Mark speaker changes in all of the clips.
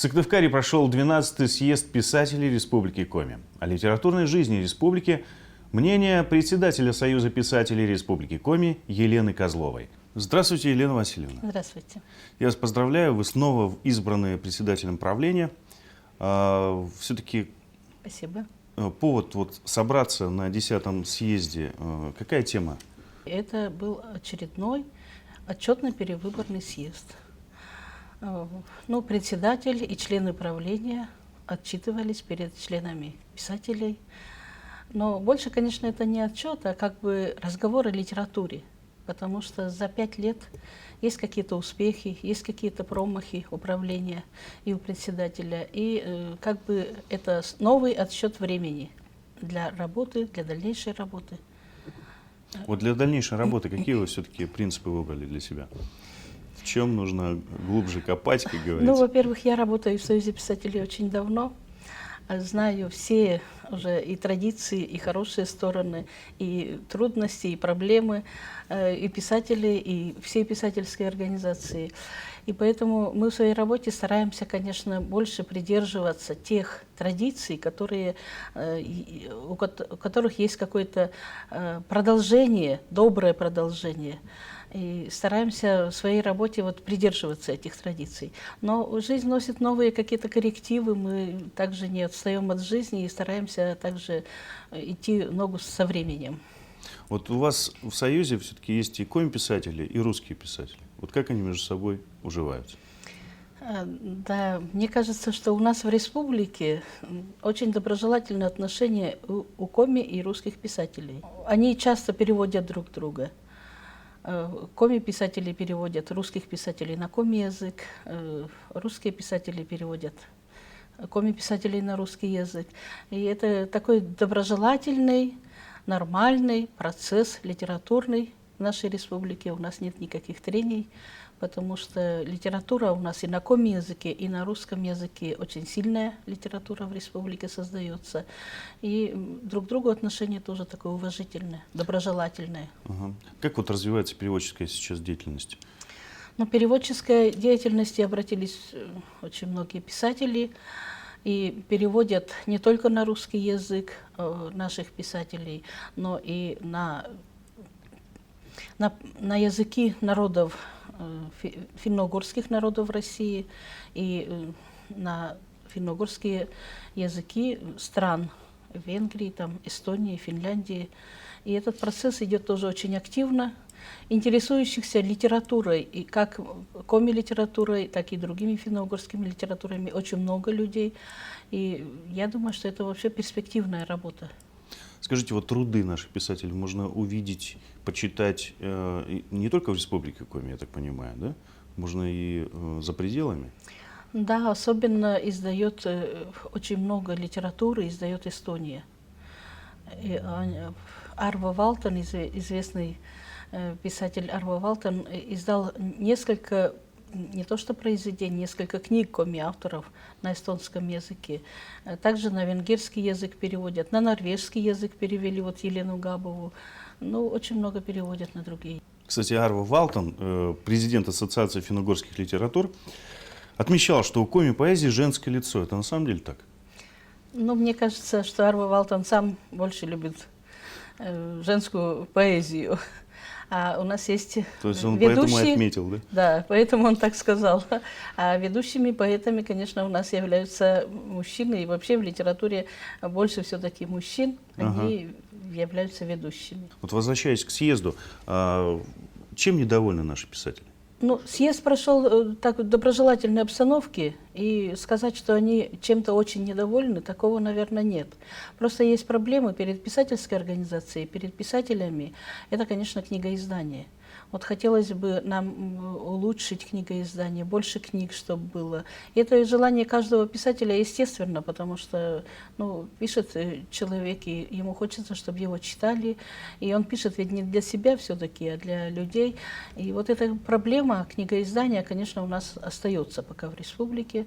Speaker 1: Сыктывкаре прошел 12-й съезд писателей Республики Коми. О литературной жизни республики мнение председателя Союза писателей Республики Коми Елены Козловой. Здравствуйте, Елена Васильевна.
Speaker 2: Здравствуйте.
Speaker 1: Я вас поздравляю, вы снова избраны председателем правления. Все-таки
Speaker 2: Спасибо.
Speaker 1: повод собраться на 10-м съезде, какая тема?
Speaker 2: Это был очередной отчетно-перевыборный съезд. Председатель и члены правления отчитывались перед членами писателей. Но больше, конечно, это не отчет, а как бы разговор о литературе. Потому что за 5 лет есть какие-то успехи, есть какие-то промахи управления и у председателя. И как бы это новый отсчет времени для работы, для дальнейшей работы.
Speaker 1: Вот для дальнейшей работы какие вы все-таки принципы выбрали для себя? В чем нужно глубже копать, как говорится?
Speaker 2: Во-первых, я работаю в Союзе писателей очень давно. Знаю все уже и традиции, и хорошие стороны, и трудности, и проблемы, и писателей, и всей писательской организации. И поэтому мы в своей работе стараемся, конечно, больше придерживаться тех традиций, у которых есть какое-то продолжение, доброе продолжение. И стараемся в своей работе придерживаться этих традиций. Но жизнь носит новые какие-то коррективы, мы также не отстаем от жизни и стараемся также идти ногу со временем.
Speaker 1: Вот у вас в Союзе все-таки есть и коми-писатели, и русские писатели. Вот как они между собой уживаются?
Speaker 2: Да, мне кажется, что у нас в республике очень доброжелательные отношения у коми и русских писателей. Они часто переводят друг друга. Коми-писатели переводят русских писателей на коми-язык, русские писатели переводят коми-писателей на русский язык. И это такой доброжелательный, нормальный процесс литературный в нашей республике. У нас нет никаких трений, потому что литература у нас и на коми-языке, и на русском языке очень сильная литература в республике создается. И друг к другу отношение тоже такое уважительное, доброжелательное.
Speaker 1: Ага. Как развивается переводческая сейчас деятельность?
Speaker 2: Переводческая деятельность обратились очень многие писатели и переводят не только на русский язык наших писателей, но и на языки народов, финно-угорских народов России и на финно-угорские языки стран Венгрии, Эстонии, Финляндии. И этот процесс идет тоже очень активно. Интересующихся литературой, и как коми-литературой, так и другими финно-угорскими литературами очень много людей. И я думаю, что это вообще перспективная работа.
Speaker 1: Скажите, труды наших писателей можно увидеть, почитать не только в Республике Коми, я так понимаю, да? Можно и за пределами?
Speaker 2: Да, особенно издает очень много литературы, издает Эстония. Арво Валтон, известный писатель Арво Валтон, издал несколько, не то что произведений, несколько книг коми-авторов на эстонском языке. Также на венгерский язык переводят, на норвежский язык перевели Елену Габову. Очень много переводят на другие.
Speaker 1: Кстати, Арво Валтон, президент Ассоциации финно-угорских литератур, отмечал, что у коми-поэзии женское лицо. Это на самом деле так?
Speaker 2: Мне кажется, что Арво Валтон сам больше любит женскую поэзию. А у нас есть
Speaker 1: То есть он
Speaker 2: ведущие,
Speaker 1: поэтому и отметил, да?
Speaker 2: Да, поэтому он так сказал. А ведущими поэтами, конечно, у нас являются мужчины. И вообще в литературе больше все-таки мужчин, они являются ведущими.
Speaker 1: Возвращаясь к съезду, чем недовольны наши писатели?
Speaker 2: Съезд прошел так в доброжелательной обстановке, и сказать, что они чем-то очень недовольны, такого, наверное, нет. Просто есть проблемы перед писательской организацией, перед писателями. Это, конечно, книгоиздание. Хотелось бы нам улучшить книгоиздание, больше книг, чтобы было. И это желание каждого писателя естественно, потому что пишет человек, и ему хочется, чтобы его читали. И он пишет ведь не для себя все-таки, а для людей. И эта проблема книгоиздания, конечно, у нас остается пока в республике.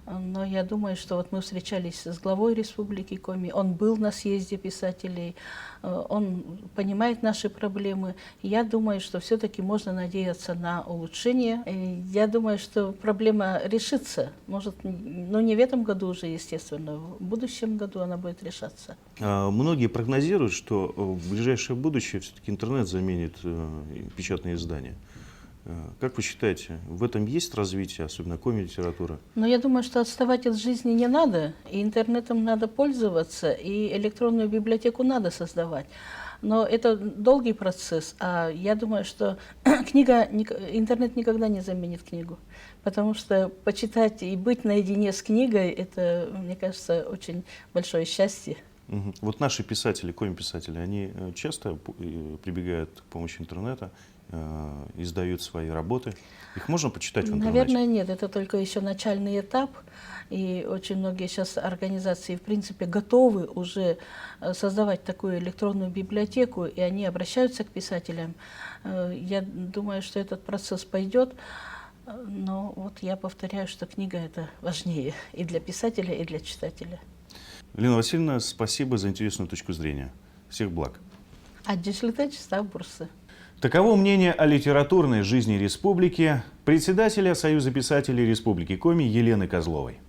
Speaker 2: Но я думаю, что мы встречались с главой Республики Коми, он был на съезде писателей, он понимает наши проблемы. И я думаю, что все-таки все-таки можно надеяться на улучшение. И я думаю, что проблема решится. Может, ну не в этом году уже, естественно, в будущем году она будет решаться.
Speaker 1: Многие прогнозируют, что в ближайшее будущее все-таки интернет заменит печатные издания. Как вы считаете, в этом есть развитие, особенно коми-литературы?
Speaker 2: Но я думаю, что отставать от жизни не надо, и интернетом надо пользоваться, и электронную библиотеку надо создавать. Но это долгий процесс, а я думаю, что интернет никогда не заменит книгу, потому что почитать и быть наедине с книгой, это, мне кажется, очень большое счастье.
Speaker 1: Вот наши писатели, коми-писатели, они часто прибегают к помощи интернета, издают свои работы. Их можно почитать в интернете?
Speaker 2: Наверное, нет. Это только еще начальный этап. И очень многие сейчас организации, в принципе, готовы уже создавать такую электронную библиотеку, и они обращаются к писателям. Я думаю, что этот процесс пойдет. Но вот я повторяю, что книга — это важнее и для писателя, и для читателя.
Speaker 1: Елена Васильевна, спасибо за интересную точку зрения. Всех благ. Таково мнение о литературной жизни республики председателя Союза писателей Республики Коми Елены Козловой.